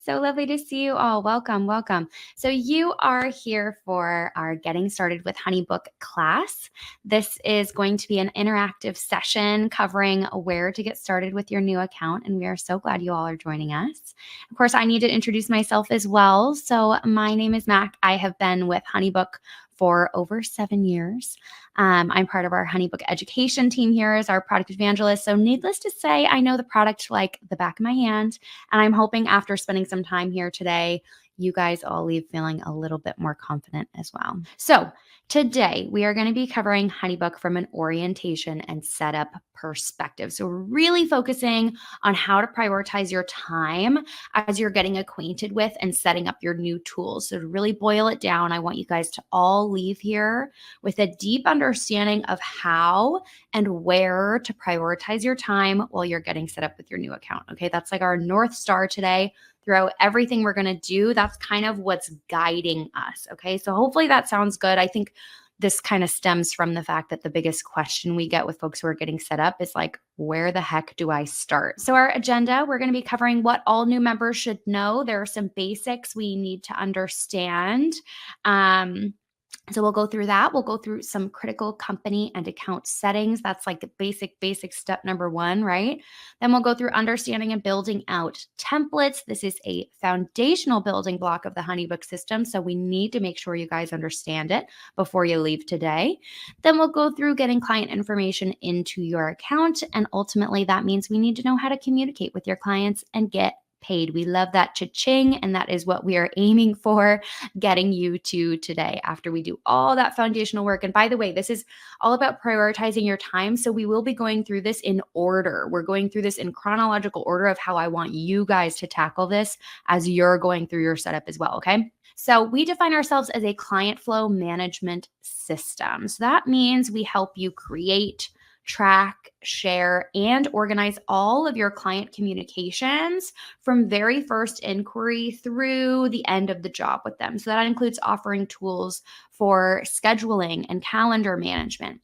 So lovely to see you all. Welcome, welcome. So you are here for our Getting Started with HoneyBook class. This is going to be an interactive session covering where to get started with your new account, and we are so glad you all are joining us. Of course, I need to introduce myself as well. So my name is Mac. I have been with HoneyBook for over 7 years. I'm part of our HoneyBook education team here as our product evangelist. So needless to say, I know the product like the back of my hand. And I'm hoping after spending some time here today, you guys all leave feeling a little bit more confident as well. So today we are going to be covering HoneyBook from an orientation and setup perspective. So we're really focusing on how to prioritize your time as you're getting acquainted with and setting up your new tools. So to really boil it down, I want you guys to all leave here with a deep understanding of how and where to prioritize your time while you're getting set up with your new account. Okay, that's like our North Star today. Throughout everything we're going to do, that's kind of what's guiding us. Okay, so hopefully that sounds good. I think this kind of stems from the fact that the biggest question we get with folks who are getting set up is like, where the heck do I start? So our agenda, we're going to be covering what all new members should know. There are some basics we need to understand. So we'll go through that. We'll go through some critical company and account settings. That's like the basic step number one, right? Then we'll go through understanding and building out templates. This is a foundational building block of the HoneyBook system. So we need to make sure you guys understand it before you leave today. Then we'll go through getting client information into your account. And ultimately, that means we need to know how to communicate with your clients and get paid. We love that cha-ching, and that is what we are aiming for getting you to today after we do all that foundational work. And by the way, this is all about prioritizing your time. So we will be going through this in order. We're going through this in chronological order of how I want you guys to tackle this as you're going through your setup as well, okay? So we define ourselves as a client flow management system. So that means we help you create, track, share, and organize all of your client communications from very first inquiry through the end of the job with them. So that includes offering tools for scheduling and calendar management,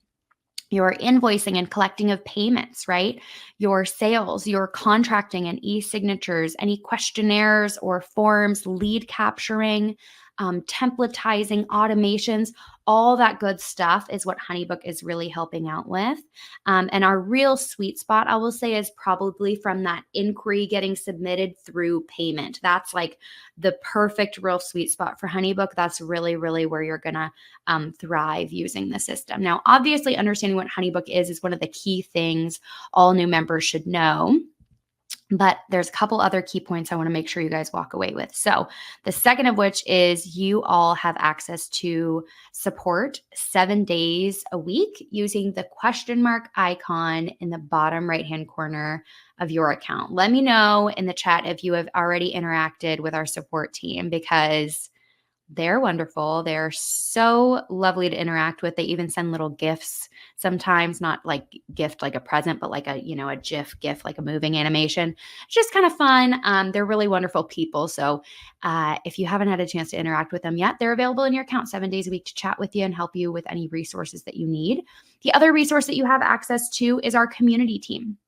your invoicing and collecting of payments, right? Your sales, your contracting and e-signatures, any questionnaires or forms, lead capturing, templatizing, automations, all that good stuff is what HoneyBook is really helping out with. And our real sweet spot, I will say, is probably from that inquiry getting submitted through payment. That's like the perfect real sweet spot for HoneyBook. That's really, really where you're going to thrive using the system. Now, obviously, understanding what HoneyBook is one of the key things all new members should know. But there's a couple other key points I want to make sure you guys walk away with. So the second of which is you all have access to support 7 days a week using the question mark icon in the bottom right-hand corner of your account. Let me know in the chat if you have already interacted with our support team, because they're wonderful. They're so lovely to interact with. They even send little gifts sometimes, not like gift like a present, but like a GIF gift, like a moving animation. It's just kind of fun. They're really wonderful people. So if you haven't had a chance to interact with them yet, they're available in your account 7 days a week to chat with you and help you with any resources that you need. The other resource that you have access to is our community team,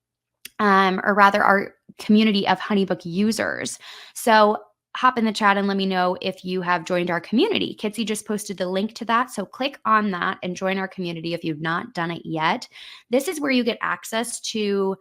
or rather our community of HoneyBook users. So hop in the chat and let me know if you have joined our community. Kitsy just posted the link to that. So click on that and join our community if you've not done it yet. This is where you get access to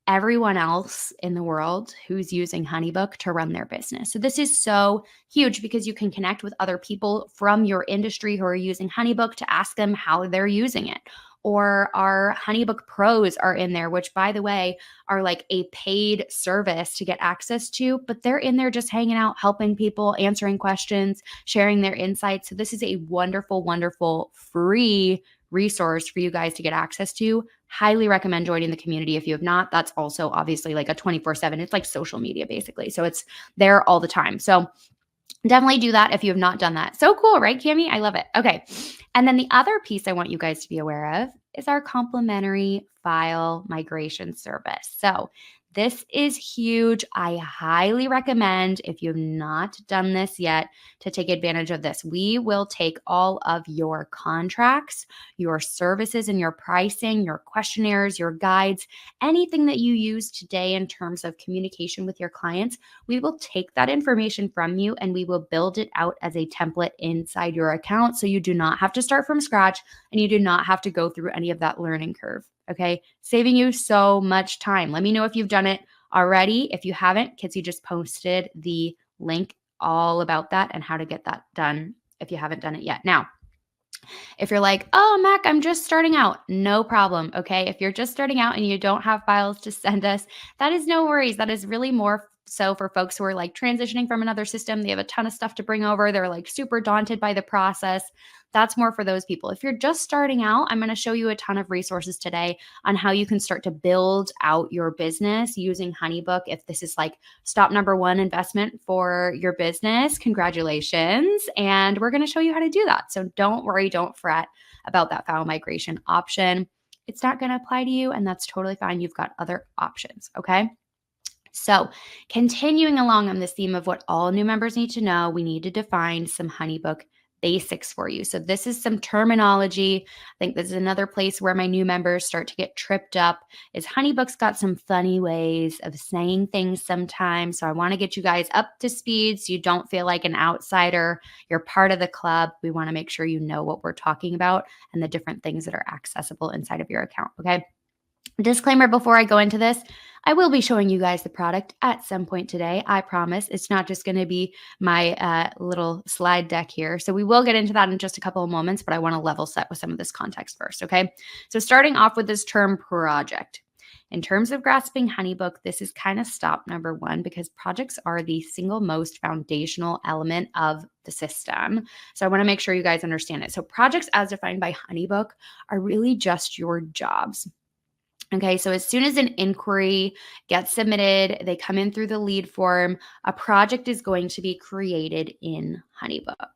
everyone else in the world who's using HoneyBook to run their business. So this is so huge because you can connect with other people from your industry who are using HoneyBook to ask them how they're using it. Or our HoneyBook Pros are in there, which, by the way, are like a paid service to get access to, but they're in there just hanging out, helping people, answering questions, sharing their insights. So this is a wonderful, wonderful free resource for you guys to get access to. Highly recommend joining the community if you have not. That's also obviously like a 24/7. It's like social media basically. So it's there all the time. So definitely do that if you have not done that. So cool, right, Cami? I love it. Okay. And then the other piece I want you guys to be aware of is our complimentary file migration service. So This is huge. I highly recommend, if you've not done this yet, to take advantage of this. We will take all of your contracts, your services and your pricing, your questionnaires, your guides, anything that you use today in terms of communication with your clients. We will take that information from you and we will build it out as a template inside your account, so you do not have to start from scratch and you do not have to go through any of that learning curve. Okay, saving you so much time. Let me know if you've done it already. If you haven't, Kitsy just posted the link all about that and how to get that done if you haven't done it yet. Now, if you're like, oh, Mac, I'm just starting out, no problem. Okay. If you're just starting out and you don't have files to send us, that is no worries. That is really more so for folks who are like transitioning from another system. They have a ton of stuff to bring over. They're like super daunted by the process. That's more for those people. If you're just starting out, I'm going to show you a ton of resources today on how you can start to build out your business using HoneyBook. If this is like stop number one investment for your business, congratulations. And we're going to show you how to do that. So don't worry, don't fret about that file migration option. It's not going to apply to you, and that's totally fine. You've got other options. Okay. So, continuing along on this theme of what all new members need to know, we need to define some HoneyBook basics for you. So, this is some terminology. I think this is another place where my new members start to get tripped up. Is HoneyBook's got some funny ways of saying things sometimes. So, I want to get you guys up to speed so you don't feel like an outsider. You're part of the club. We want to make sure you know what we're talking about and the different things that are accessible inside of your account. Okay. Disclaimer before I go into this, I will be showing you guys the product at some point today. I promise. It's not just going to be my little slide deck here. So we will get into that in just a couple of moments, but I want to level set with some of this context first, okay? So starting off with this term project. In terms of grasping HoneyBook, this is kind of stop number one because projects are the single most foundational element of the system. So I want to make sure you guys understand it. So projects as defined by HoneyBook are really just your jobs. Okay, so as soon as an inquiry gets submitted, they come in through the lead form, a project is going to be created in HoneyBook.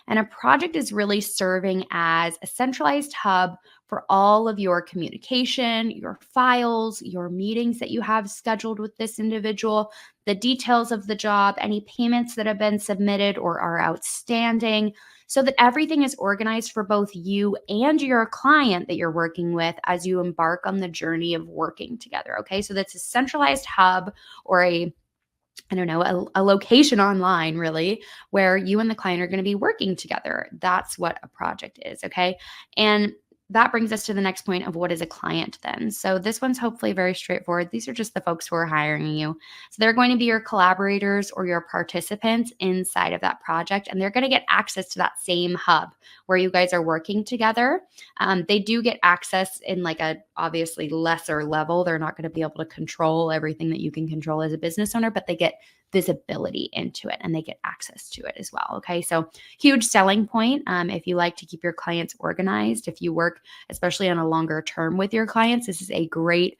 And a project is really serving as a centralized hub for all of your communication, your files, your meetings that you have scheduled with this individual, the details of the job, any payments that have been submitted or are outstanding, so that everything is organized for both you and your client that you're working with as you embark on the journey of working together. Okay, so that's a centralized hub or a location online, really, where you and the client are going to be working together. That's what a project is. Okay. And that brings us to the next point of what is a client then. So this one's hopefully very straightforward. These are just the folks who are hiring you. So they're going to be your collaborators or your participants inside of that project, and they're going to get access to that same hub where you guys are working together. They do get access in like a obviously lesser level. They're not going to be able to control everything that you can control as a business owner, but they get visibility into it and they get access to it as well. Okay. So huge selling point. If you like to keep your clients organized, if you work, especially on a longer term with your clients, this is a great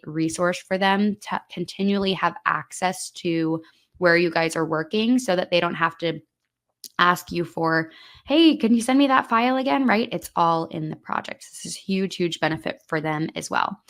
resource for them to continually have access to where you guys are working so that they don't have to ask you for, hey, can you send me that file again? Right? It's all in the project. This is huge benefit for them as well.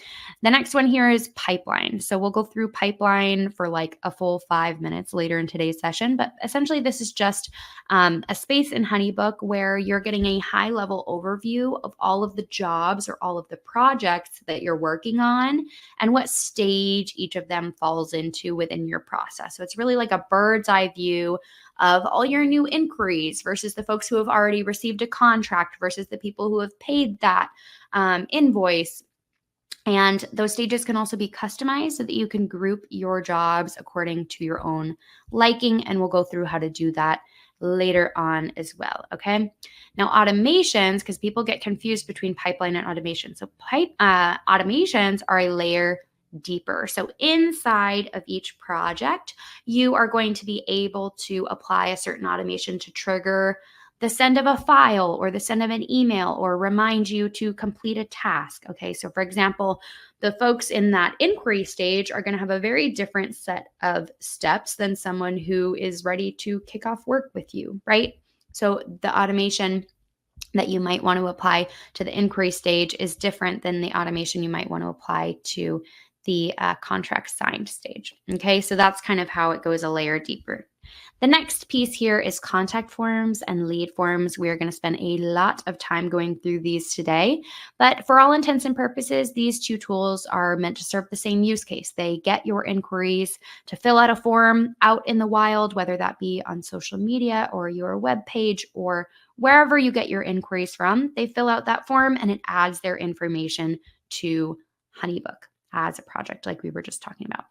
The next one here is pipeline. So we'll go through pipeline for like a full 5 minutes later in today's session. But essentially, this is just a space in HoneyBook where you're getting a high level overview of all of the jobs or all of the projects that you're working on and what stage each of them falls into within your process. So it's really like a bird's eye view of all your new inquiries versus the folks who have already received a contract versus the people who have paid that invoice. And those stages can also be customized so that you can group your jobs according to your own liking. And we'll go through how to do that later on as well. Okay. Now, automations, because people get confused between pipeline and automation. So automations are a layer deeper. So inside of each project, you are going to be able to apply a certain automation to trigger the send of a file or the send of an email or remind you to complete a task. Okay, so for example, the folks in that inquiry stage are going to have a very different set of steps than someone who is ready to kick off work with you, right? So the automation that you might want to apply to the inquiry stage is different than the automation you might want to apply to the contract signed stage. Okay, so that's kind of how it goes a layer deeper. The next piece here is contact forms and lead forms. We are going to spend a lot of time going through these today, but for all intents and purposes, these two tools are meant to serve the same use case. They get your inquiries to fill out a form out in the wild, whether that be on social media or your web page or wherever you get your inquiries from. They fill out that form and it adds their information to HoneyBook as a project like we were just talking about.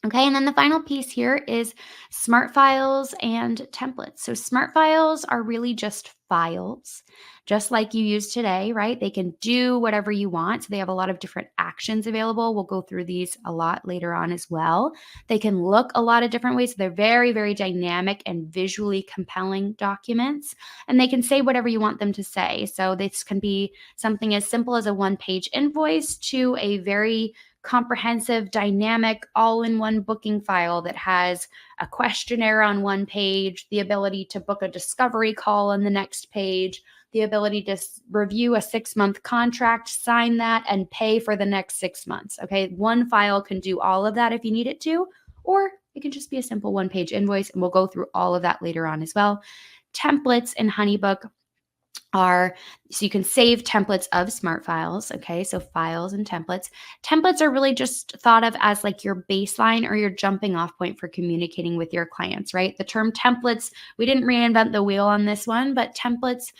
Okay, and then the final piece here is smart files and templates. So smart files are really just files, just like you use today, right? They can do whatever you want. So they have a lot of different actions available. We'll go through these a lot later on as well. They can look a lot of different ways. So they're very, very dynamic and visually compelling documents, and they can say whatever you want them to say. So this can be something as simple as a one-page invoice to a very comprehensive, dynamic, all-in-one booking file that has a questionnaire on one page, the ability to book a discovery call on the next page, the ability to review a 6-month contract, sign that, and pay for the next 6 months. Okay, one file can do all of that if you need it to, or it can just be a simple one-page invoice, and we'll go through all of that later on as well. Templates in HoneyBook are, so you can save templates of smart files. Okay, so files and templates. Templates are really just thought of as like your baseline or your jumping off point for communicating with your clients, right? The term templates, we didn't reinvent the wheel on this one, but templates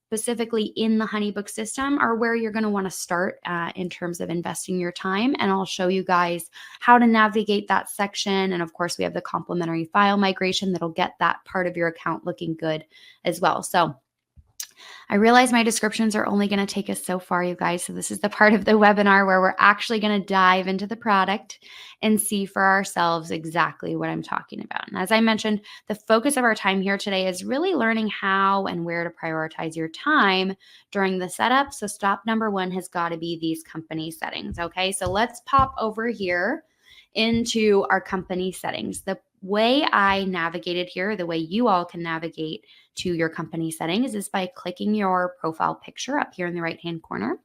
specifically in the HoneyBook system are where you're going to want to start in terms of investing your time. And I'll show you guys how to navigate that section. And of course, we have the complimentary file migration that'll get that part of your account looking good as well. So I realize my descriptions are only going to take us so far, you guys. So this is the part of the webinar where we're actually going to dive into the product and see for ourselves exactly what I'm talking about. And as I mentioned, the focus of our time here today is really learning how and where to prioritize your time during the setup. So stop number one has got to be these company settings. Okay, so let's pop over here into our company settings. The way I navigated here, the way you all can navigate to your company settings is by clicking your profile picture up here in the right-hand corner.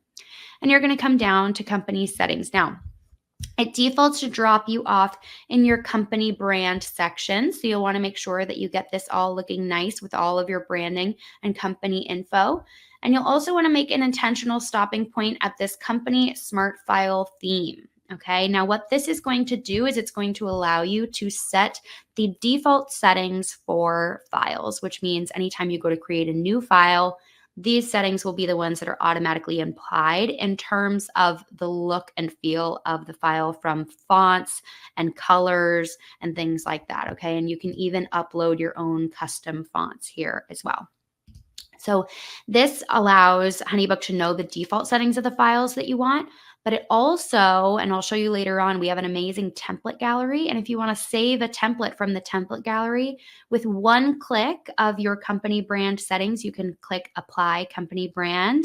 And you're going to come down to company settings. Now, it defaults to drop you off in your company brand section. So you'll want to make sure that you get this all looking nice with all of your branding and company info. And you'll also want to make an intentional stopping point at this company smart file theme. Okay, now what this is going to do is it's going to allow you to set the default settings for files, which means anytime you go to create a new file, these settings will be the ones that are automatically implied in terms of the look and feel of the file, from fonts and colors and things like that. Okay, and you can even upload your own custom fonts here as well. So this allows HoneyBook to know the default settings of the files that you want, but it also, and I'll show you later on, we have an amazing template gallery. And if you want to save a template from the template gallery, with one click of your company brand settings, you can click Apply Company Brand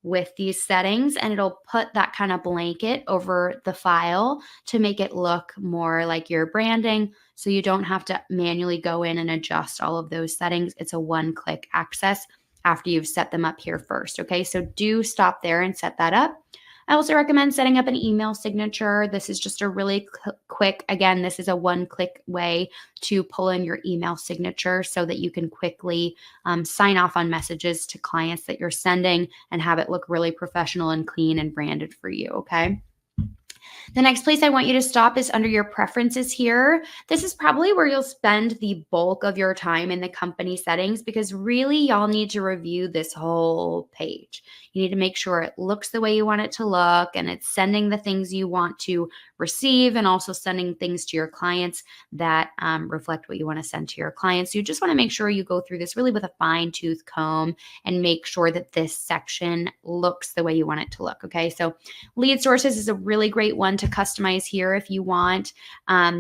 with these settings, and it'll put that kind of blanket over the file to make it look more like your branding. So you don't have to manually go in and adjust all of those settings. It's a one-click access after you've set them up here first. Okay, so do stop there and set that up. I also recommend setting up an email signature. This is just a really quick, again, this is a one-click way to pull in your email signature so that you can quickly sign off on messages to clients that you're sending and have it look really professional and clean and branded for you, okay? The next place I want you to stop is under your preferences here. This is probably where you'll spend the bulk of your time in the company settings, because really y'all need to review this whole page. You need to make sure it looks the way you want it to look, and it's sending the things you want to receive, and also sending things to your clients that reflect what you want to send to your clients. So you just want to make sure you go through this really with a fine-tooth comb and make sure that this section looks the way you want it to look. Okay, so lead sources is a really great one to customize here if you want.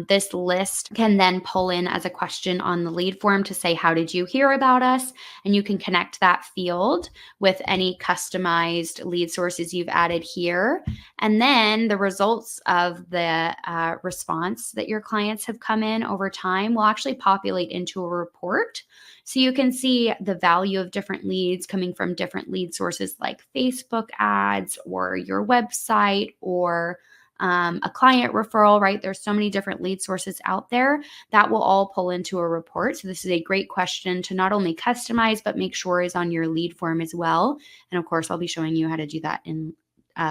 This list can then pull in as a question on the lead form to say, how did you hear about us? And you can connect that field with any customized lead sources you've added here. And then the results of the response that your clients have come in over time will actually populate into a report. So you can see the value of different leads coming from different lead sources like Facebook ads or your website or a client referral, right? There's so many different lead sources out there that will all pull into a report. So this is a great question to not only customize, but make sure is on your lead form as well. And of course, I'll be showing you how to do that in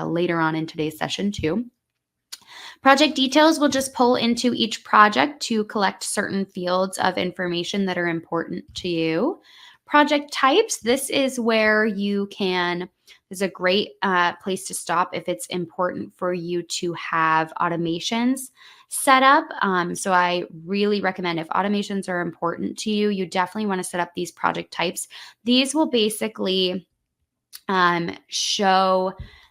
later on in today's session too. Project details will just pull into each project to collect certain fields of information that are important to you. Project types, this is where you can, this is a great place to stop if it's important for you to have automations set up. So I really recommend if automations are important to you, you definitely want to set up these project types. These will basically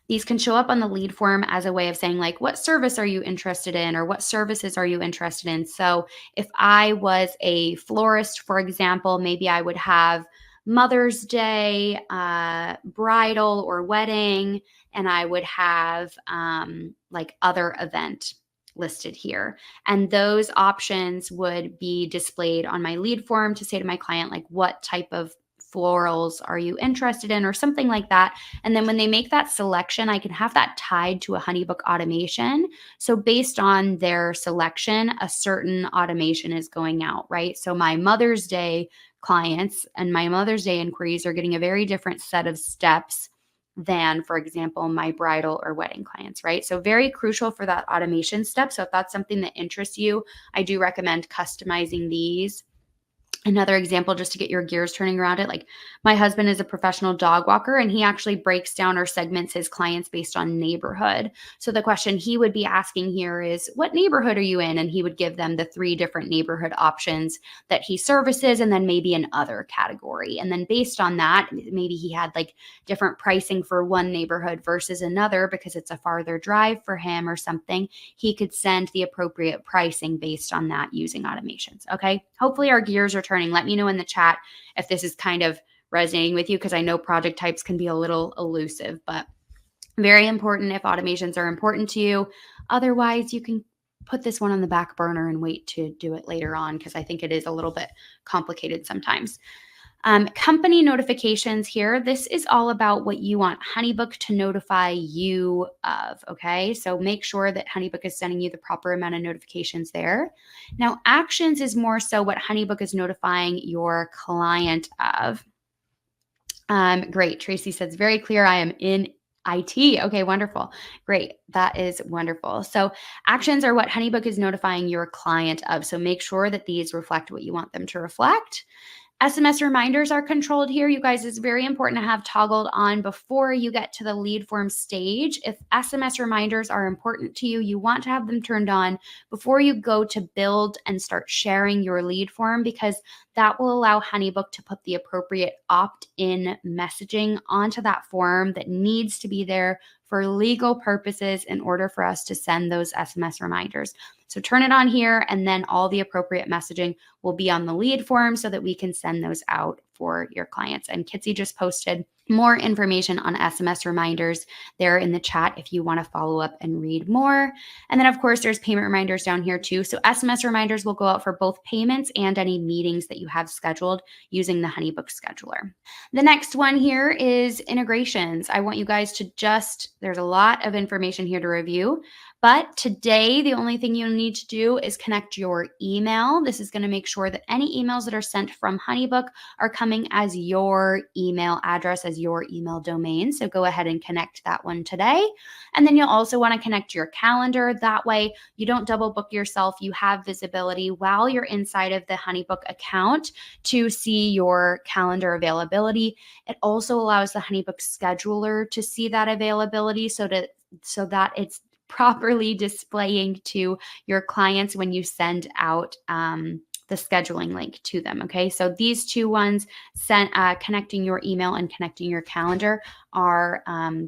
these can show up on the lead form as a way of saying like, what service are you interested in, or what services are you interested in? So if I was a florist, for example, maybe I would have Mother's Day, bridal or wedding, and I would have like other event listed here. And those options would be displayed on my lead form to say to my client, like, what type of florals are you interested in, or something like that. And then when they make that selection, I can have that tied to a HoneyBook automation. So based on their selection, a certain automation is going out, right? So my Mother's Day clients and my Mother's Day inquiries are getting a very different set of steps than, for example, my bridal or wedding clients, right? So very crucial for that automation step. So if that's something that interests you, I do recommend customizing these. Another example, just to get your gears turning around it, like my husband is a professional dog walker, and he actually breaks down or segments his clients based on neighborhood. So the question he would be asking here is, what neighborhood are you in? And he would give them the 3 different neighborhood options that he services, and then maybe an other category. And then based on that, maybe he had like different pricing for one neighborhood versus another because it's a farther drive for him or something. He could send the appropriate pricing based on that using automations. Okay. Hopefully our gears are turning. Let me know in the chat if this is kind of resonating with you, because I know project types can be a little elusive, but very important if automations are important to you. Otherwise, you can put this one on the back burner and wait to do it later on, because I think it is a little bit complicated sometimes. Company notifications here. This is all about what you want HoneyBook to notify you of, okay? So make sure that HoneyBook is sending you the proper amount of notifications there. Now, actions is more so what HoneyBook is notifying your client of. Great. Tracy says, very clear. I am in IT. Okay, wonderful. Great. That is wonderful. So actions are what HoneyBook is notifying your client of. So make sure that these reflect what you want them to reflect. SMS reminders are controlled here. You guys, it's very important to have toggled on before you get to the lead form stage. If SMS reminders are important to you, you want to have them turned on before you go to build and start sharing your lead form, because that will allow HoneyBook to put the appropriate opt-in messaging onto that form that needs to be there for legal purposes in order for us to send those SMS reminders. So turn it on here, and then all the appropriate messaging will be on the lead form so that we can send those out for your clients. And Kitsy just posted more information on SMS reminders there in the chat if you want to follow up and read more. And then, of course, there's payment reminders down here too. So SMS reminders will go out for both payments and any meetings that you have scheduled using the HoneyBook scheduler. The next one here is integrations. I want you guys to there's a lot of information here to review. But today, the only thing you need to do is connect your email. This is going to make sure that any emails that are sent from HoneyBook are coming as your email address, as your email domain. So go ahead and connect that one today. And then you'll also want to connect your calendar. That way, you don't double book yourself. You have visibility while you're inside of the HoneyBook account to see your calendar availability. It also allows the HoneyBook scheduler to see that availability so that it's properly displaying to your clients when you send out the scheduling link to them. Okay, so these two ones, connecting your email and connecting your calendar, are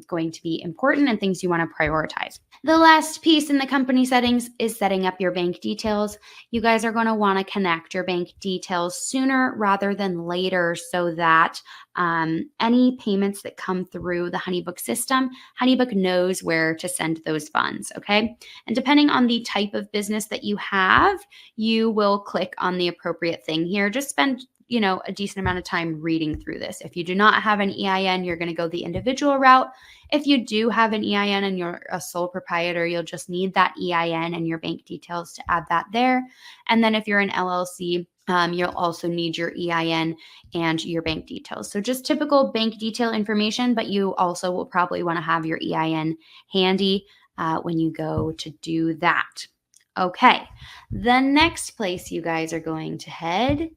going to be important and things you want to prioritize. The last piece in the company settings is setting up your bank details. You guys are going to want to connect your bank details sooner rather than later so that any payments that come through the HoneyBook system, HoneyBook knows where to send those funds, okay? And depending on the type of business that you have, you will click on the appropriate thing here. Just spend a decent amount of time reading through this. If you do not have an EIN, you're going to go the individual route. If you do have an EIN and you're a sole proprietor, you'll just need that EIN and your bank details to add that there. And then if you're an LLC, you'll also need your EIN and your bank details. So just typical bank detail information, but you also will probably want to have your EIN handy when you go to do that. Okay, the next place you guys are going to head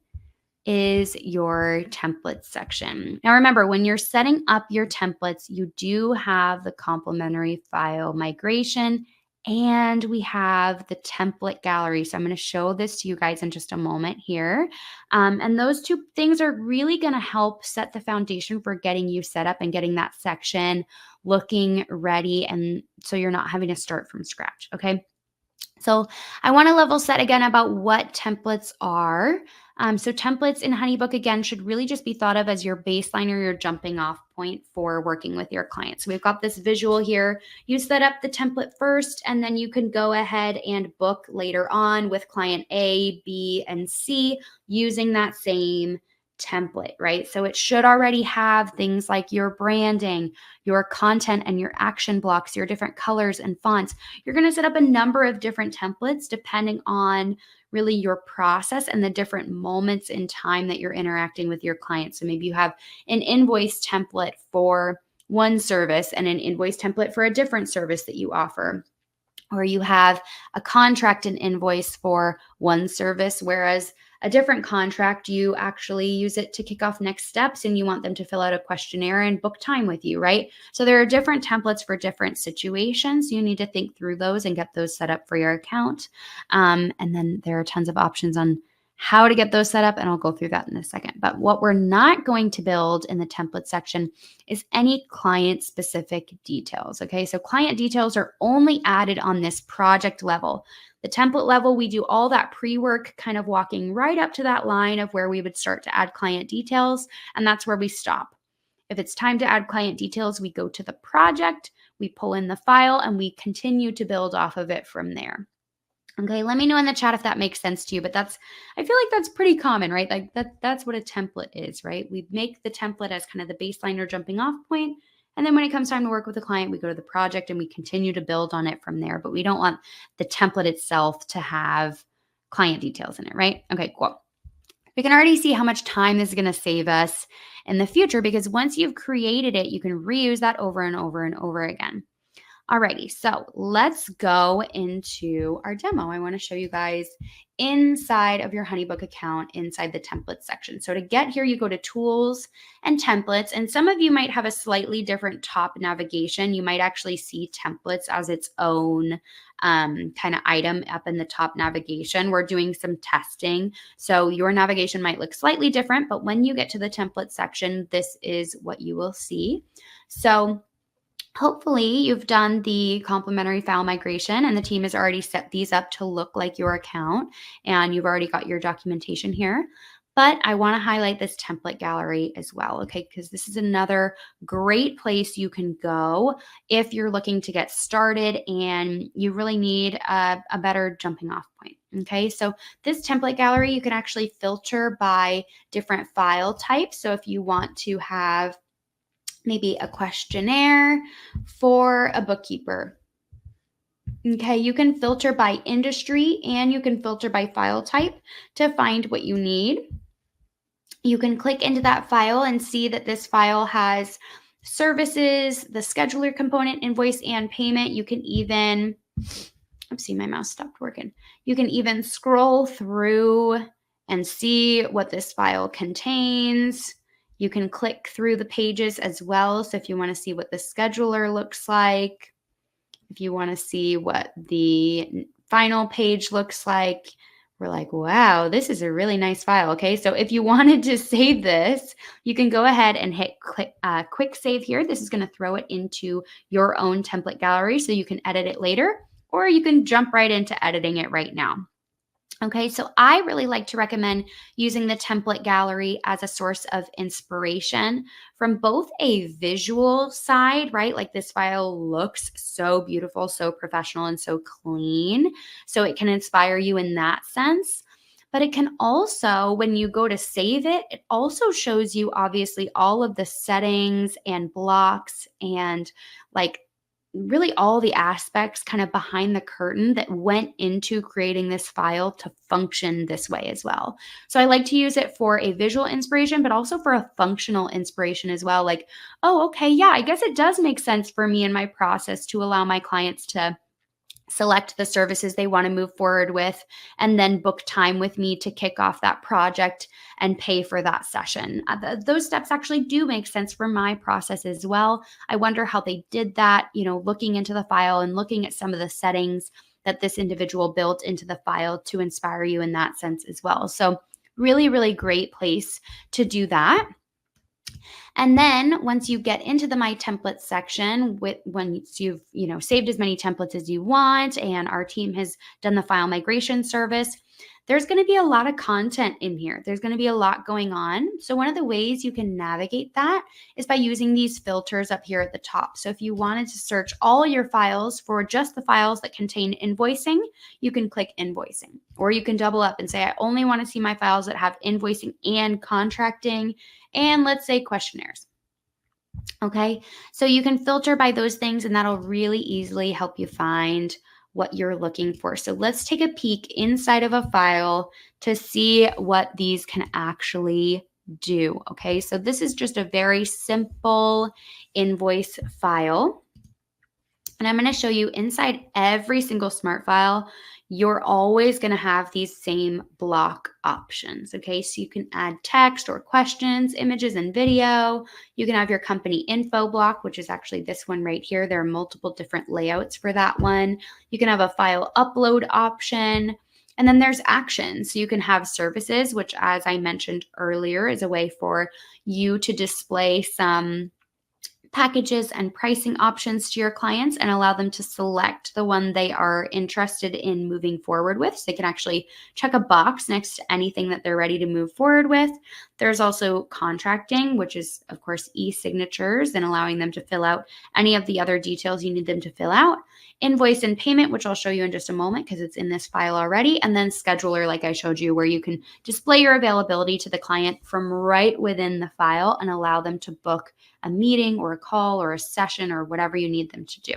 is your templates section. Now remember, when you're setting up your templates, you do have the complementary file migration and we have the template gallery. So I'm going to show this to you guys in just a moment here. And those two things are really going to help set the foundation for getting you set up and getting that section looking ready. And so you're not having to start from scratch. Okay. So I want to level set again about what templates are. So templates in HoneyBook, again, should really just be thought of as your baseline or your jumping off point for working with your clients. So we've got this visual here. You set up the template first, and then you can go ahead and book later on with client A, B, and C using that same template, right? So it should already have things like your branding, your content, and your action blocks, your different colors and fonts. You're going to set up a number of different templates depending on really your process and the different moments in time that you're interacting with your clients. So maybe you have an invoice template for one service and an invoice template for a different service that you offer. Or you have a contract and invoice for one service, whereas a different contract, you actually use it to kick off next steps and you want them to fill out a questionnaire and book time with you, right? So there are different templates for different situations. You need to think through those and get those set up for your account. And then there are tons of options on how to get those set up, and I'll go through that in a second. But what we're not going to build in the template section is any client-specific details, okay? So client details are only added on this project level. The template level, we do all that pre-work, kind of walking right up to that line of where we would start to add client details, and that's where we stop. If it's time to add client details, we go to the project, we pull in the file, and we continue to build off of it from there. Okay, let me know in the chat if that makes sense to you, but I feel like that's pretty common, right? Like that's what a template is, right? We make the template as kind of the baseline or jumping off point, and then when it comes time to work with a client, we go to the project and we continue to build on it from there, but we don't want the template itself to have client details in it, right? Okay, cool. We can already see how much time this is going to save us in the future because once you've created it, you can reuse that over and over and over again. Alrighty, so let's go into our demo. I want to show you guys inside of your HoneyBook account, inside the templates section. So to get here, you go to Tools and Templates, and some of you might have a slightly different top navigation. You might actually see Templates as its own kind of item up in the top navigation. We're doing some testing, so your navigation might look slightly different, but when you get to the template section, this is what you will see. So hopefully you've done the complementary file migration and the team has already set these up to look like your account and you've already got your documentation here. But I want to highlight this template gallery as well, okay? Because this is another great place you can go if you're looking to get started and you really need a better jumping off point, okay? So this template gallery, you can actually filter by different file types. So if you want to have maybe a questionnaire for a bookkeeper. Okay, you can filter by industry and you can filter by file type to find what you need. You can click into that file and see that this file has services, the scheduler component, invoice, and payment. You can even, oopsie, my mouse stopped working. You can even scroll through and see what this file contains. You can click through the pages as well. So if you want to see what the scheduler looks like, if you want to see what the final page looks like, we're like, wow, this is a really nice file. Okay, so if you wanted to save this, you can go ahead and hit quick save here. This is going to throw it into your own template gallery so you can edit it later, or you can jump right into editing it right now. Okay, so I really like to recommend using the template gallery as a source of inspiration from both a visual side, right? Like this file looks so beautiful, so professional, and so clean. So it can inspire you in that sense. But it can also, when you go to save it, it also shows you obviously all of the settings and blocks and like really all the aspects kind of behind the curtain that went into creating this file to function this way as well. So I like to use it for a visual inspiration, but also for a functional inspiration as well. Like, oh, okay, yeah, I guess it does make sense for me in my process to allow my clients to select the services they want to move forward with, and then book time with me to kick off that project and pay for that session. Those steps actually do make sense for my process as well. I wonder how they did that, looking into the file and looking at some of the settings that this individual built into the file to inspire you in that sense as well. So really, really great place to do that. And then once you get into the My Templates section, once you've saved as many templates as you want, and our team has done the file migration service, there's going to be a lot of content in here. There's going to be a lot going on. So one of the ways you can navigate that is by using these filters up here at the top. So if you wanted to search all your files for just the files that contain invoicing, you can click invoicing. Or you can double up and say, I only want to see my files that have invoicing and contracting, and let's say questionnaires. Okay, so you can filter by those things, and that'll really easily help you find what you're looking for. So let's take a peek inside of a file to see what these can actually do. Okay, so this is just a very simple invoice file. And I'm going to show you inside every single smart file, you're always going to have these same block options. Okay, so you can add text or questions, images and video. You can have your company info block, which is actually this one right here. There are multiple different layouts for that one. You can have a file upload option. And then there's actions. So you can have services, which, as I mentioned earlier, is a way for you to display some packages and pricing options to your clients and allow them to select the one they are interested in moving forward with. So they can actually check a box next to anything that they're ready to move forward with. There's also contracting, which is, of course, e-signatures and allowing them to fill out any of the other details you need them to fill out. Invoice and payment, which I'll show you in just a moment because it's in this file already. And then scheduler, like I showed you, where you can display your availability to the client from right within the file and allow them to book a meeting or a call or a session or whatever you need them to do.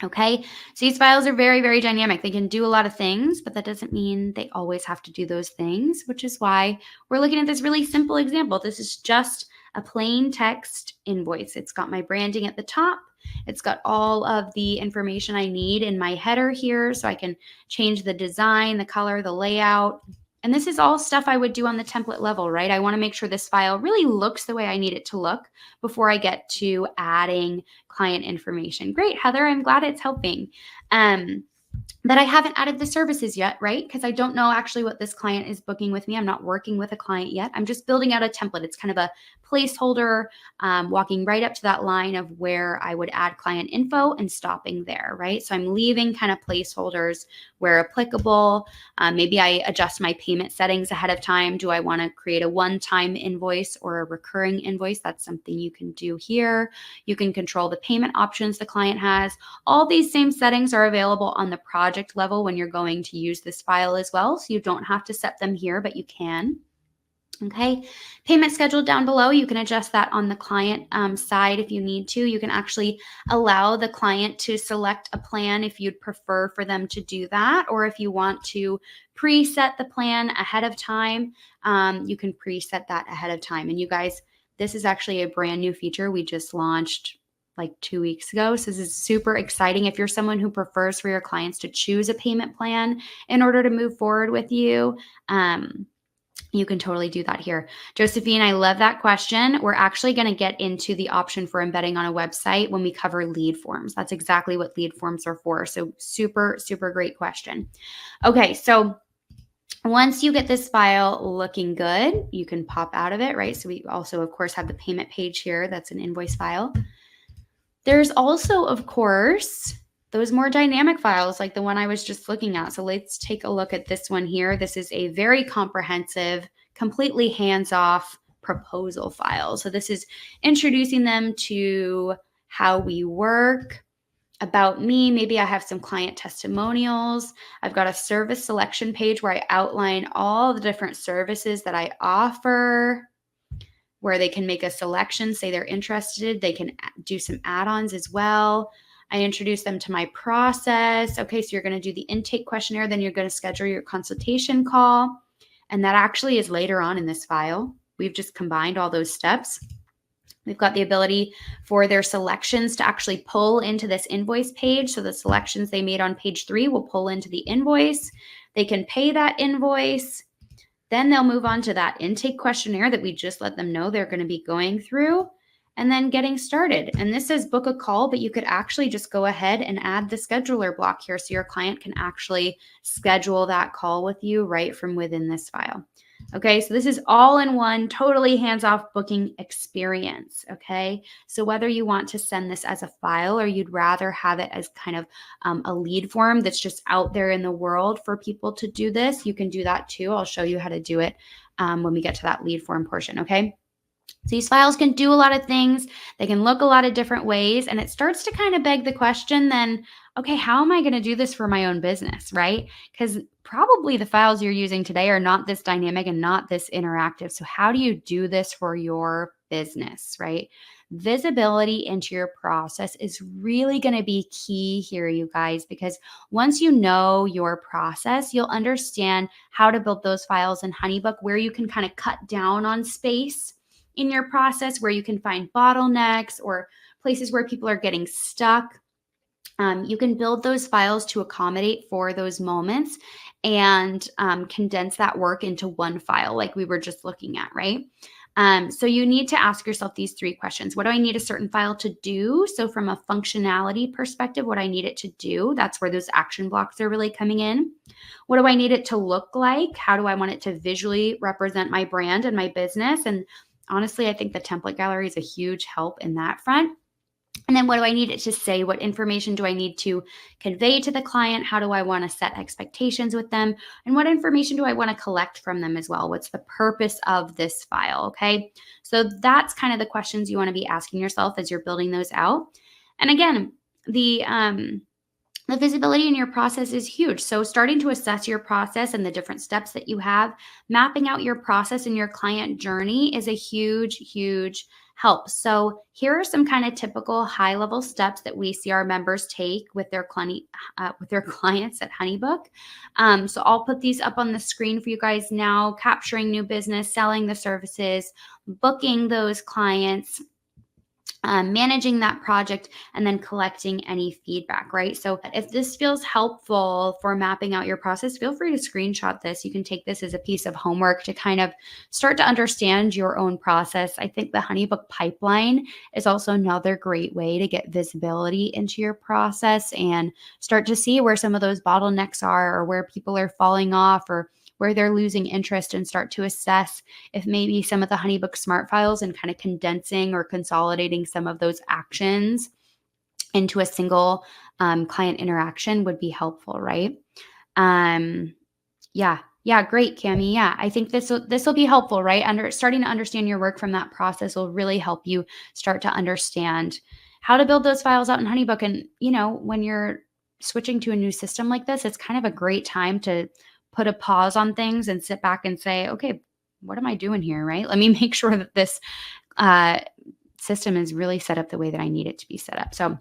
Okay, so these files are very, very dynamic. They can do a lot of things, but that doesn't mean they always have to do those things, which is why we're looking at this really simple example. This is just a plain text invoice. It's got my branding at the top. It's got all of the information I need in my header here, so I can change the design, the color, the layout. And this is all stuff I would do on the template level, right? I want to make sure this file really looks the way I need it to look before I get to adding client information. Great, Heather, I'm glad it's helping. That I haven't added the services yet, right? Because I don't know actually what this client is booking with me. I'm not working with a client yet. I'm just building out a template. It's kind of a placeholder, walking right up to that line of where I would add client info and stopping there, right? So I'm leaving kind of placeholders where applicable. Maybe I adjust my payment settings ahead of time. Do I want to create a one-time invoice or a recurring invoice? That's something you can do here. You can control the payment options the client has. All these same settings are available on the project level when you're going to use this file as well. So you don't have to set them here, but you can. Okay, payment schedule down below. You can adjust that on the client side if you need to. You can actually allow the client to select a plan if you'd prefer for them to do that, or if you want to preset the plan ahead of time, you can preset that ahead of time. And you guys, this is actually a brand new feature we just launched like 2 weeks ago. So this is super exciting. If you're someone who prefers for your clients to choose a payment plan in order to move forward with you, you can totally do that here. Josephine, I love that question. We're actually going to get into the option for embedding on a website when we cover lead forms. That's exactly what lead forms are for. So super, super great question. Okay, so once you get this file looking good, you can pop out of it, right? So we also, of course, have the payment page here. That's an invoice file. There's also, of course, those more dynamic files like the one I was just looking at. So let's take a look at this one here. This is a very comprehensive, completely hands-off proposal file. So this is introducing them to how we work, about me. Maybe I have some client testimonials. I've got a service selection page where I outline all the different services that I offer, where they can make a selection, say they're interested. They can do some add-ons as well. I introduce them to my process. Okay, so you're going to do the intake questionnaire, then you're going to schedule your consultation call. And that actually is later on in this file. We've just combined all those steps. We've got the ability for their selections to actually pull into this invoice page. So the selections they made on page 3 will pull into the invoice. They can pay that invoice. Then they'll move on to that intake questionnaire that we just let them know they're going to be going through, and then getting started. And this says book a call, but you could actually just go ahead and add the scheduler block here so your client can actually schedule that call with you right from within this file. Okay, so this is all in one, totally hands-off booking experience. Okay, so whether you want to send this as a file or you'd rather have it as kind of a lead form that's just out there in the world for people to do this, you can do that too. I'll show you how to do it when we get to that lead form portion. Okay. So these files can do a lot of things. They can look a lot of different ways. And it starts to kind of beg the question then, okay, how am I going to do this for my own business, right? Because probably the files you're using today are not this dynamic and not this interactive. So how do you do this for your business, right? Visibility into your process is really going to be key here, you guys, because once you know your process, you'll understand how to build those files in HoneyBook, where you can kind of cut down on space in your process, where you can find bottlenecks or places where people are getting stuck. You can build those files to accommodate for those moments and condense that work into one file like we were just looking at, right? So you need to ask yourself these 3 questions. What do I need a certain file to do? So from a functionality perspective, what I need it to do, that's where those action blocks are really coming in. What do I need it to look like? How do I want it to visually represent my brand and my business? And honestly, I think the template gallery is a huge help in that front. And then what do I need it to say? What information do I need to convey to the client? How do I want to set expectations with them? And what information do I want to collect from them as well? What's the purpose of this file? Okay. So that's kind of the questions you want to be asking yourself as you're building those out. And again, the visibility in your process is huge. So starting to assess your process and the different steps that you have, mapping out your process and your client journey is a huge, huge help. So here are some kind of typical high-level steps that we see our members take with their clients at HoneyBook. So I'll put these up on the screen for you guys now: capturing new business, selling the services, booking those clients, managing that project, and then collecting any feedback, right? So if this feels helpful for mapping out your process, feel free to screenshot this. You can take this as a piece of homework to kind of start to understand your own process. I think the HoneyBook pipeline is also another great way to get visibility into your process and start to see where some of those bottlenecks are, or where people are falling off, or where they're losing interest, and start to assess if maybe some of the HoneyBook smart files and kind of condensing or consolidating some of those actions into a single client interaction would be helpful, right? Yeah, great, Cami. Yeah, I think this will be helpful, right? Starting to understand your work from that process will really help you start to understand how to build those files out in HoneyBook. And when you're switching to a new system like this, it's kind of a great time to put a pause on things and sit back and say, okay, what am I doing here, right? Let me make sure that this system is really set up the way that I need it to be set up. So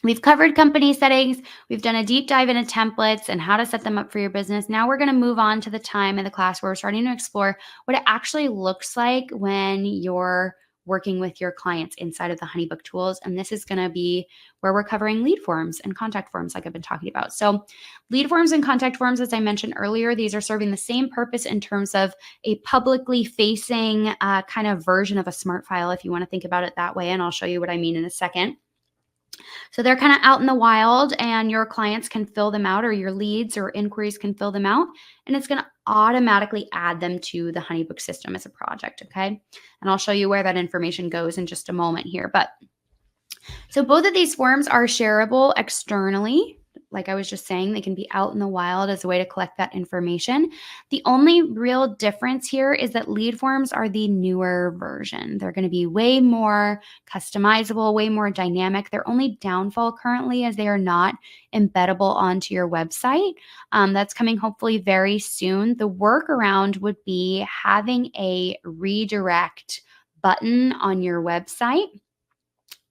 we've covered company settings. We've done a deep dive into templates and how to set them up for your business. Now we're going to move on to the time in the class where we're starting to explore what it actually looks like when you're working with your clients inside of the HoneyBook tools. And this is going to be where we're covering lead forms and contact forms like I've been talking about. So lead forms and contact forms, as I mentioned earlier, these are serving the same purpose in terms of a publicly facing kind of version of a smart file, if you want to think about it that way. And I'll show you what I mean in a second. So they're kind of out in the wild, and your clients can fill them out, or your leads or inquiries can fill them out, and it's going to automatically add them to the HoneyBook system as a project, okay? And I'll show you where that information goes in just a moment here. But so both of these forms are shareable externally, like I was just saying, they can be out in the wild as a way to collect that information. The only real difference here is that lead forms are the newer version. They're going to be way more customizable, way more dynamic. Their only downfall currently is they are not embeddable onto your website. That's coming hopefully very soon. The workaround would be having a redirect button on your website.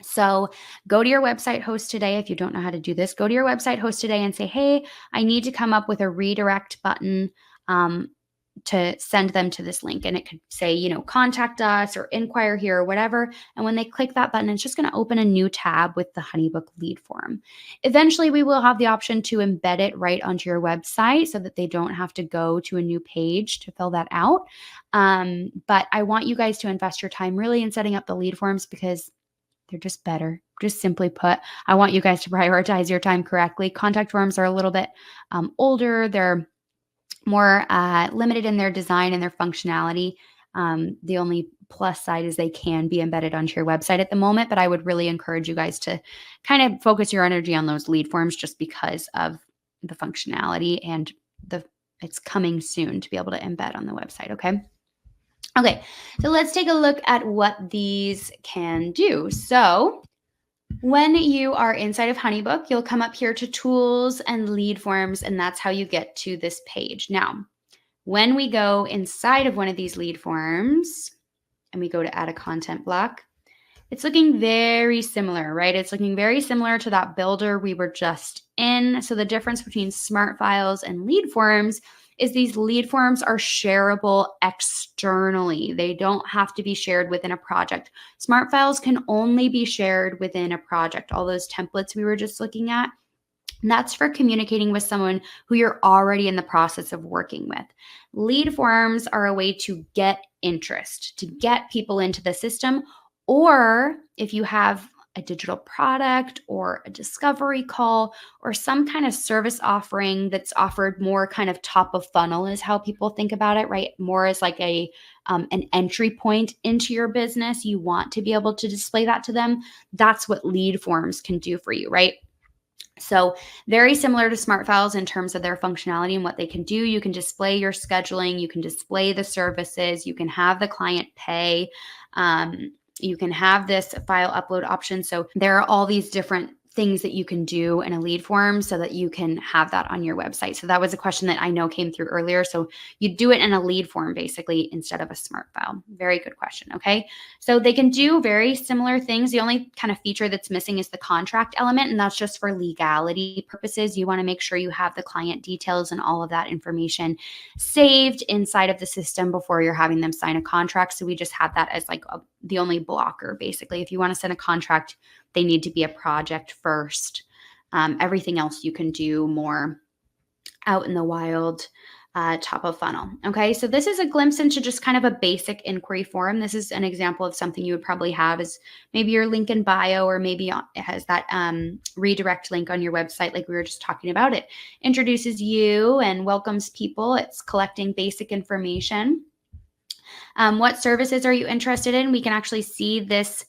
So go to your website host today. If you don't know how to do this, go to your website host today and say, hey, I need to come up with a redirect button to send them to this link. And it could say, contact us or inquire here or whatever. And when they click that button, it's just going to open a new tab with the HoneyBook lead form. Eventually, we will have the option to embed it right onto your website so that they don't have to go to a new page to fill that out. But I want you guys to invest your time really in setting up the lead forms because they're just better. Just simply put, I want you guys to prioritize your time correctly. Contact forms are a little bit older. They're more limited in their design and their functionality. The only plus side is they can be embedded onto your website at the moment, but I would really encourage you guys to kind of focus your energy on those lead forms just because of the functionality and it's coming soon to be able to embed on the website, okay? Okay, so let's take a look at what these can do. So when you are inside of HoneyBook, you'll come up here to Tools and Lead Forms, and that's how you get to this page. Now, when we go inside of one of these lead forms and we go to add a content block, it's looking very similar, right? It's looking very similar to that builder we were just in. So the difference between Smart Files and lead forms is these lead forms are shareable externally. They don't have to be shared within a project. Smart Files can only be shared within a project. All those templates we were just looking at, that's for communicating with someone who you're already in the process of working with. Lead forms are a way to get interest, to get people into the system, or if you have a digital product or a discovery call or some kind of service offering that's offered more kind of top of funnel is how people think about it, right? More as like an entry point into your business. You want to be able to display that to them. That's what lead forms can do for you, right? So very similar to Smart Files in terms of their functionality and what they can do. You can display your scheduling, you can display the services, you can have the client pay, you can have this file upload option. So there are all these different things that you can do in a lead form so that you can have that on your website. So that was a question that I know came through earlier. So you do it in a lead form basically instead of a Smart File. Very good question. Okay. So they can do very similar things. The only kind of feature that's missing is the contract element, and that's just for legality purposes. You want to make sure you have the client details and all of that information saved inside of the system before you're having them sign a contract. So we just have that as like the only blocker basically. If you want to send a contract, they need to be a project first. Everything else you can do more out in the wild, top of funnel. Okay, so this is a glimpse into just kind of a basic inquiry form. This is an example of something you would probably have is maybe your link in bio, or maybe it has that redirect link on your website like we were just talking about. It introduces you and welcomes people. It's collecting basic information. What services are you interested in? We can actually see this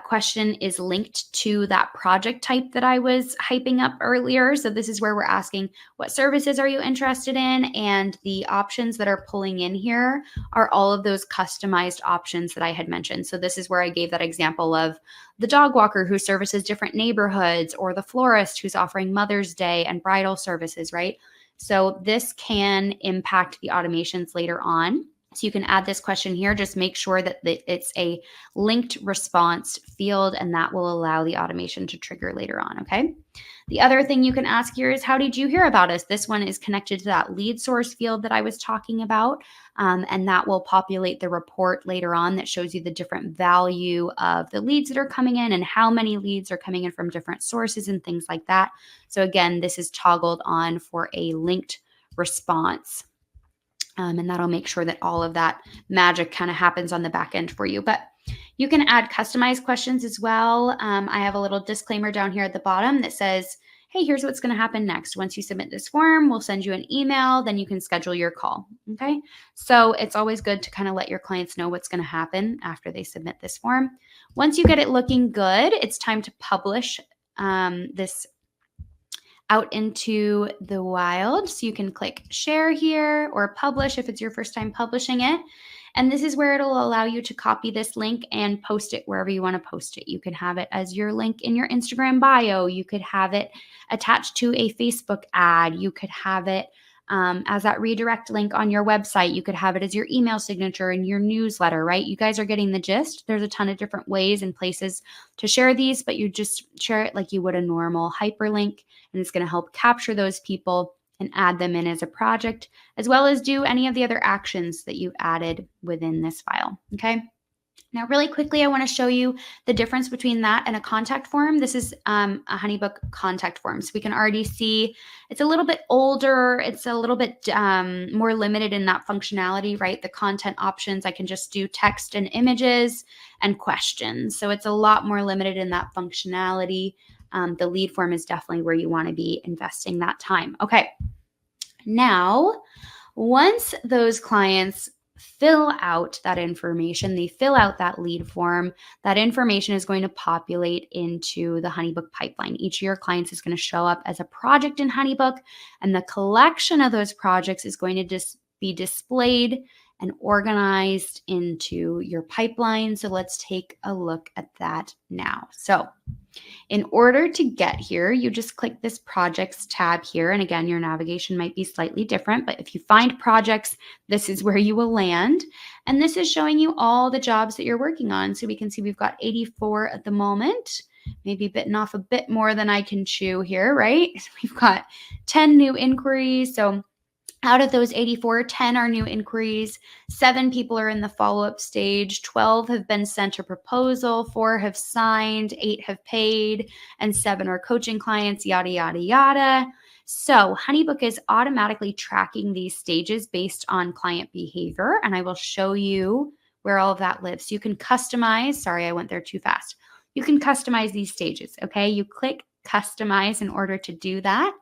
question is linked to that project type that I was hyping up earlier. So this is where we're asking what services are you interested in? And the options that are pulling in here are all of those customized options that I had mentioned. So this is where I gave that example of the dog walker who services different neighborhoods, or the florist who's offering Mother's Day and bridal services, right? So this can impact the automations later on. So you can add this question here. Just make sure that it's a linked response field, and that will allow the automation to trigger later on, okay? The other thing you can ask here is, how did you hear about us? This one is connected to that lead source field that I was talking about, and that will populate the report later on that shows you the different value of the leads that are coming in and how many leads are coming in from different sources and things like that. So again, this is toggled on for a linked response. And that'll make sure that all of that magic kind of happens on the back end for you. But you can add customized questions as well. I have a little disclaimer down here at the bottom that says, hey, here's what's going to happen next. Once you submit this form, we'll send you an email, then you can schedule your call. Okay. So it's always good to kind of let your clients know what's going to happen after they submit this form. Once you get it looking good, it's time to publish this out into the wild. So you can click share here or publish if it's your first time publishing it. And this is where it'll allow you to copy this link and post it wherever you want to post it. You can have it as your link in your Instagram bio. You could have it attached to a Facebook ad. You could have it as that redirect link on your website. You could have it as your email signature in your newsletter, right? You guys are getting the gist. There's a ton of different ways and places to share these, but you just share it like you would a normal hyperlink, and it's going to help capture those people and add them in as a project, as well as do any of the other actions that you added within this file, okay? Now, really quickly, I want to show you the difference between that and a contact form. This is a HoneyBook contact form. So we can already see it's a little bit older. It's a little bit more limited in that functionality, right? The content options, I can just do text and images and questions. So it's a lot more limited in that functionality. The lead form is definitely where you want to be investing that time. Okay. Now, once those clients fill out that information, they fill out that lead form, that information is going to populate into the HoneyBook pipeline. Each of your clients is going to show up as a project in HoneyBook, and the collection of those projects is going to just be displayed and organized into your pipeline. So let's take a look at that now. So in order to get here, you just click this projects tab here. And again, your navigation might be slightly different, but if you find projects, this is where you will land. And this is showing you all the jobs that you're working on. So we can see we've got 84 at the moment, maybe bitten off a bit more than I can chew here, right? We've got 10 new inquiries. So out of those 84, 10 are new inquiries, 7 people are in the follow-up stage, 12 have been sent a proposal, 4 have signed, 8 have paid, and 7 are coaching clients, yada, yada, yada. So HoneyBook is automatically tracking these stages based on client behavior, and I will show you where all of that lives. So you can customize, sorry, I went there too fast. You can customize these stages, okay? You click customize in order to do that.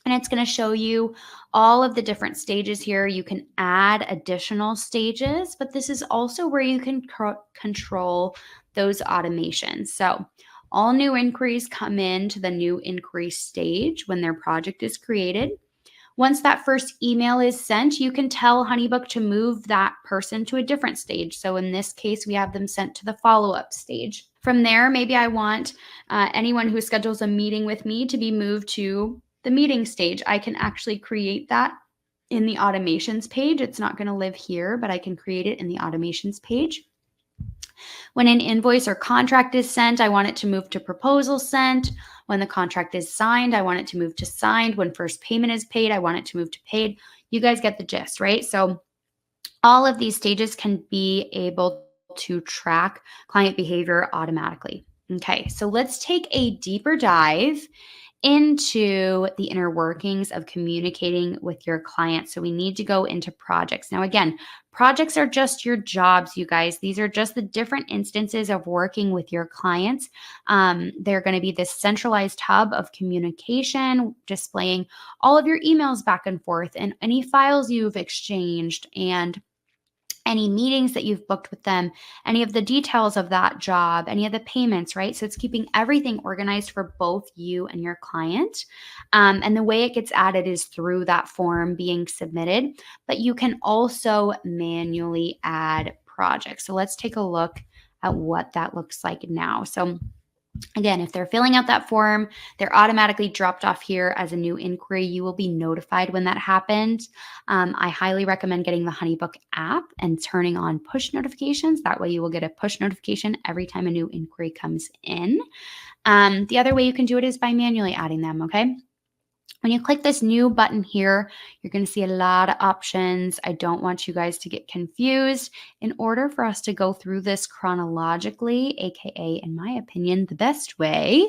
And it's going to show you all of the different stages here. You can add additional stages, but this is also where you can control those automations. So all new inquiries come into the new inquiry stage when their project is created. Once that first email is sent, you can tell HoneyBook to move that person to a different stage. So in this case, we have them sent to the follow-up stage. From there, maybe I want anyone who schedules a meeting with me to be moved to the meeting stage. I can actually create that in the automations page. It's not going to live here, but I can create it in the automations page. When an invoice or contract is sent, I want it to move to proposal sent. When the contract is signed, I want it to move to signed. When first payment is paid, I want it to move to paid. You guys get the gist, right? So all of these stages can be able to track client behavior automatically. Okay, so let's take a deeper dive into the inner workings of communicating with your clients. So we need to go into projects. Now, again, projects are just your jobs, you guys. These are just the different instances of working with your clients. They're going to be this centralized hub of communication, displaying all of your emails back and forth and any files you've exchanged and any meetings that you've booked with them, any of the details of that job, any of the payments, right? So it's keeping everything organized for both you and your client. And the way it gets added is through that form being submitted, but you can also manually add projects. So let's take a look at what that looks like now. So again, if they're filling out that form, they're automatically dropped off here as a new inquiry. You will be notified when that happens. I highly recommend getting the HoneyBook app and turning on push notifications. That way you will get a push notification every time a new inquiry comes in. The other way you can do it is by manually adding them, okay? When you click this new button here, you're going to see a lot of options. I don't want you guys to get confused. In order for us to go through this chronologically, aka, in my opinion, the best way,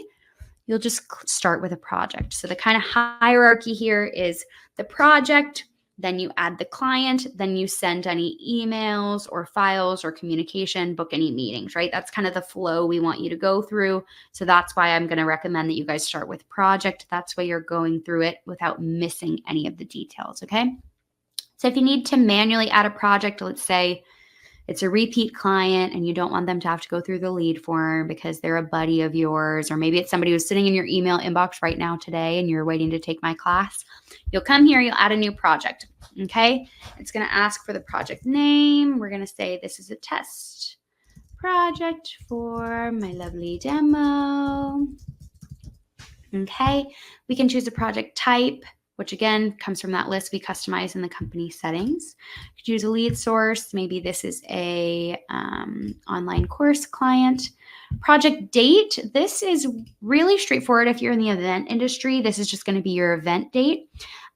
you'll just start with a project. So the kind of hierarchy here is the project, then you add the client, then you send any emails or files or communication, book any meetings, right? That's kind of the flow we want you to go through. So that's why I'm going to recommend that you guys start with project. That's why you're going through it without missing any of the details, okay? So if you need to manually add a project, let's say it's a repeat client and you don't want them to have to go through the lead form because they're a buddy of yours, or maybe it's somebody who's sitting in your email inbox right now today and you're waiting to take my class, you'll come here, you'll add a new project, okay? It's going to ask for the project name. We're going to say this is a test project for my lovely demo. Okay, we can choose a project type, which again comes from that list we customize in the company settings. You can choose a lead source. Maybe this is a online course client. Project date. This is really straightforward. If you're in the event industry, this is just going to be your event date.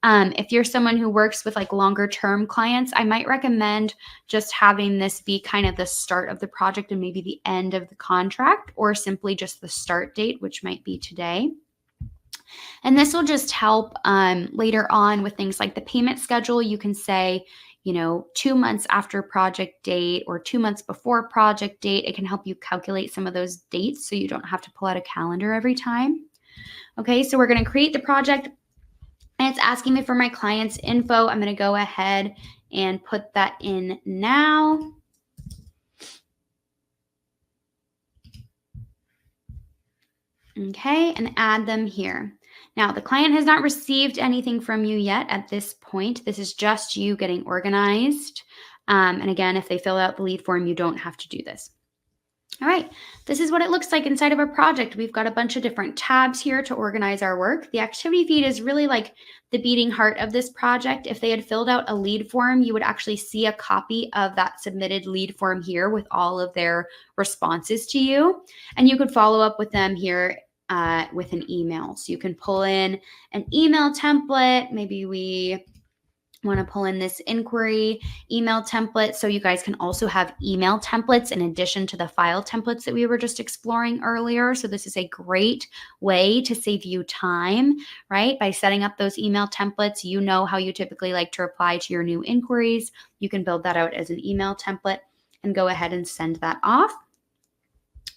If you're someone who works with like longer term clients, I might recommend just having this be kind of the start of the project and maybe the end of the contract, or simply just the start date, which might be today. And this will just help later on with things like the payment schedule. You can say, 2 months after project date or 2 months before project date. It can help you calculate some of those dates so you don't have to pull out a calendar every time. Okay, so we're going to create the project and it's asking me for my client's info. I'm going to go ahead and put that in now. Okay, and add them here. Now, the client has not received anything from you yet at this point. This is just you getting organized. And again, if they fill out the lead form, you don't have to do this. All right, this is what it looks like inside of our project. We've got a bunch of different tabs here to organize our work. The activity feed is really like the beating heart of this project. If they had filled out a lead form, you would actually see a copy of that submitted lead form here with all of their responses to you. And you could follow up with them here with an email. So you can pull in an email template. Maybe we want to pull in this inquiry email template. So you guys can also have email templates in addition to the file templates that we were just exploring earlier. So this is a great way to save you time, right? By setting up those email templates, you know how you typically like to reply to your new inquiries. You can build that out as an email template and go ahead and send that off.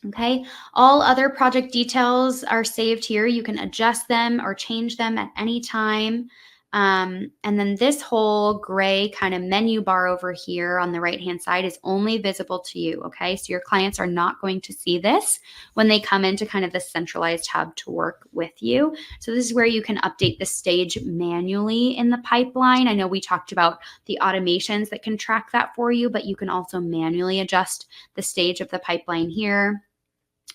Okay, all other project details are saved here. You can adjust them or change them at any time. And then this whole gray kind of menu bar over here on the right-hand side is only visible to you, okay? So your clients are not going to see this when they come into kind of the centralized hub to work with you. So this is where you can update the stage manually in the pipeline. I know we talked about the automations that can track that for you, but you can also manually adjust the stage of the pipeline here.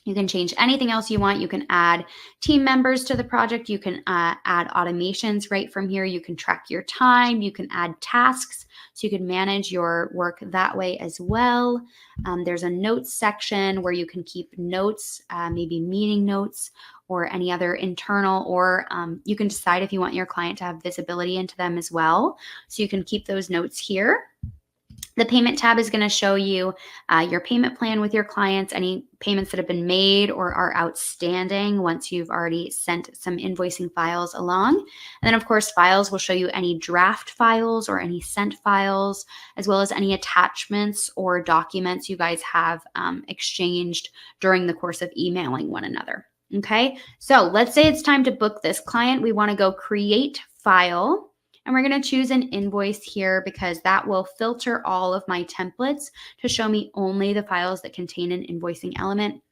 You can change anything else you want. You can add team members to the project. You can add automations right from here. You can track your time. You can add tasks. So you can manage your work that way as well. There's a notes section where you can keep notes, maybe meeting notes or any other internal, or you can decide if you want your client to have visibility into them as well. So you can keep those notes here. The payment tab is going to show you your payment plan with your clients, any payments that have been made or are outstanding once you've already sent some invoicing files along. And then, of course, files will show you any draft files or any sent files, as well as any attachments or documents you guys have exchanged during the course of emailing one another. Okay, so let's say it's time to book this client. We want to go create file. And we're going to choose an invoice here because that will filter all of my templates to show me only the files that contain an invoicing element.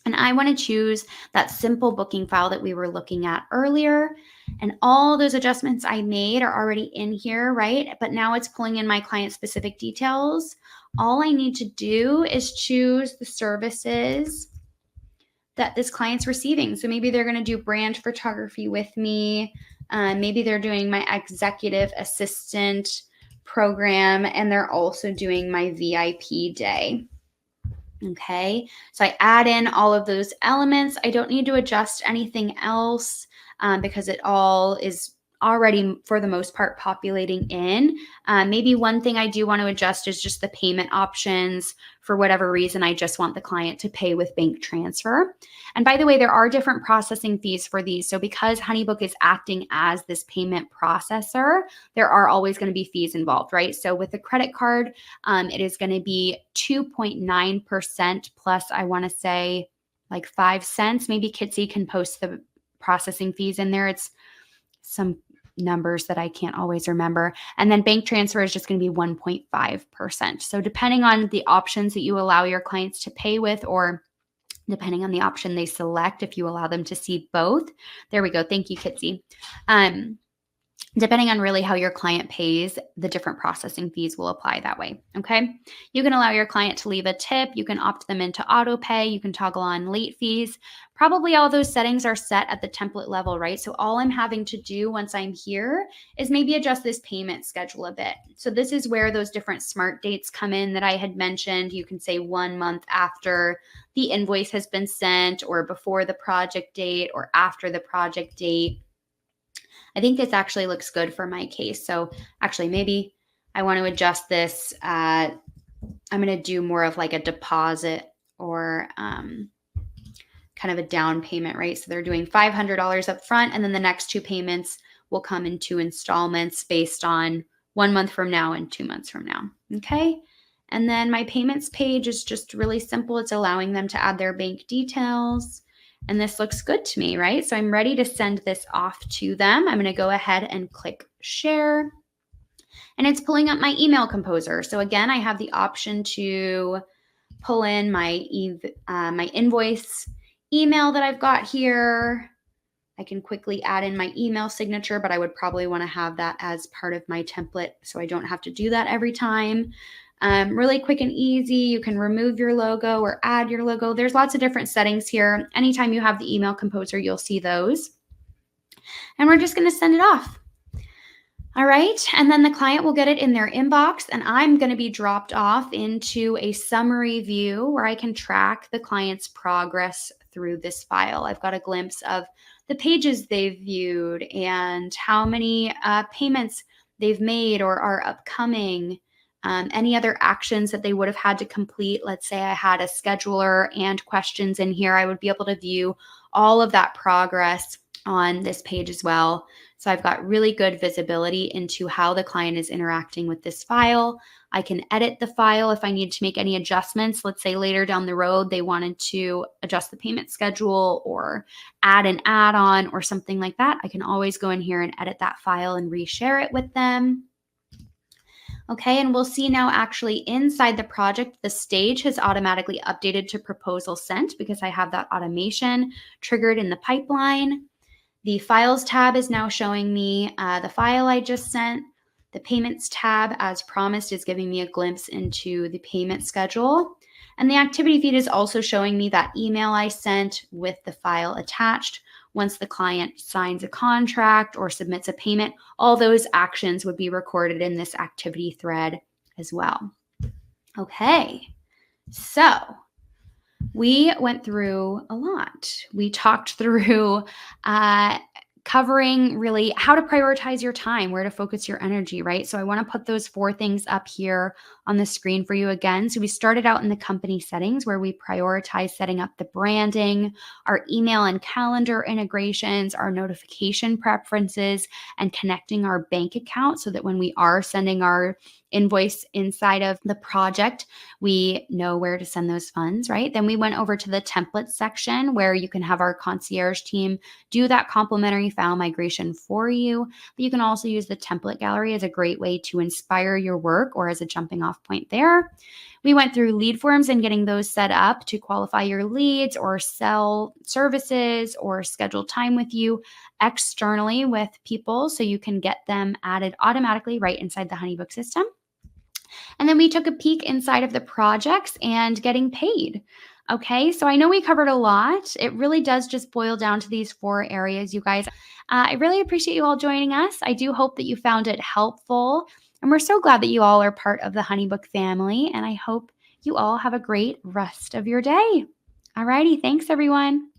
And I want to choose that simple booking file that we were looking at earlier. And all those adjustments I made are already in here, right? But now it's pulling in my client specific details. All I need to do is choose the services that this client's receiving. So maybe they're going to do brand photography with me. Maybe they're doing my executive assistant program and they're also doing my VIP day. Okay, so I add in all of those elements. I don't need to adjust anything else because it all is already, for the most part, populating in. Maybe one thing I do want to adjust is just the payment options. For whatever reason, I just want the client to pay with bank transfer. And by the way, there are different processing fees for these. So because HoneyBook is acting as this payment processor, there are always going to be fees involved, right? So with a credit card, it is going to be 2.9% plus, I want to say, like 5 cents. Maybe Kitsy can post the processing fees in there. It's some numbers that I can't always remember. And then bank transfer is just going to be 1.5%. So depending on the options that you allow your clients to pay with, or depending on the option they select, if you allow them to see both. There we go. Thank you, Kitsy. Depending on really how your client pays, the different processing fees will apply that way, okay? You can allow your client to leave a tip. You can opt them into auto pay. You can toggle on late fees. Probably all those settings are set at the template level, right? So all I'm having to do once I'm here is maybe adjust this payment schedule a bit. So this is where those different smart dates come in that I had mentioned. You can say 1 month after the invoice has been sent, or before the project date, or after the project date. I think this actually looks good for my case. So actually, maybe I want to adjust this. I'm going to do more of like a deposit, or kind of a down payment, right? So they're doing $500 up front, and then the next 2 payments will come in 2 installments based on 1 month from now and 2 months from now. Okay. And then my payments page is just really simple. It's allowing them to add their bank details. And this looks good to me, right? So I'm ready to send this off to them. I'm going to go ahead and click share. And it's pulling up my email composer. So again, I have the option to pull in my invoice email that I've got here. I can quickly add in my email signature, but I would probably want to have that as part of my template so I don't have to do that every time. Really quick and easy. You can remove your logo or add your logo. There's lots of different settings here. Anytime you have the email composer, you'll see those. And we're just going to send it off. All right. And then the client will get it in their inbox, and I'm going to be dropped off into a summary view where I can track the client's progress through this file. I've got a glimpse of the pages they've viewed and how many payments they've made or are upcoming. Any other actions that they would have had to complete. Let's say I had a scheduler and questions in here. I would be able to view all of that progress on this page as well. So I've got really good visibility into how the client is interacting with this file. I can edit the file if I need to make any adjustments. Let's say later down the road, they wanted to adjust the payment schedule or add an add-on or something like that. I can always go in here and edit that file and reshare it with them. Okay, and we'll see now actually inside the project, the stage has automatically updated to proposal sent because I have that automation triggered in the pipeline. The files tab is now showing me the file I just sent. The payments tab, as promised, is giving me a glimpse into the payment schedule. And the activity feed is also showing me that email I sent with the file attached. Once the client signs a contract or submits a payment, all those actions would be recorded in this activity thread as well. Okay, so we went through a lot. We talked through covering really how to prioritize your time, where to focus your energy, right? So I want to put those 4 things up here on the screen for you again. So we started out in the company settings where we prioritize setting up the branding, our email and calendar integrations, our notification preferences, and connecting our bank account so that when we are sending our invoice inside of the project, we know where to send those funds, right? Then we went over to the template section where you can have our concierge team do that complimentary file migration for you. But you can also use the template gallery as a great way to inspire your work or as a jumping off point there. We went through lead forms and getting those set up to qualify your leads or sell services or schedule time with you externally with people so you can get them added automatically right inside the HoneyBook system. And then we took a peek inside of the projects and getting paid. Okay, so I know we covered a lot. It really does just boil down to these 4 areas, you guys. I really appreciate you all joining us. I do hope that you found it helpful. And we're so glad that you all are part of the HoneyBook family. And I hope you all have a great rest of your day. All righty, thanks everyone.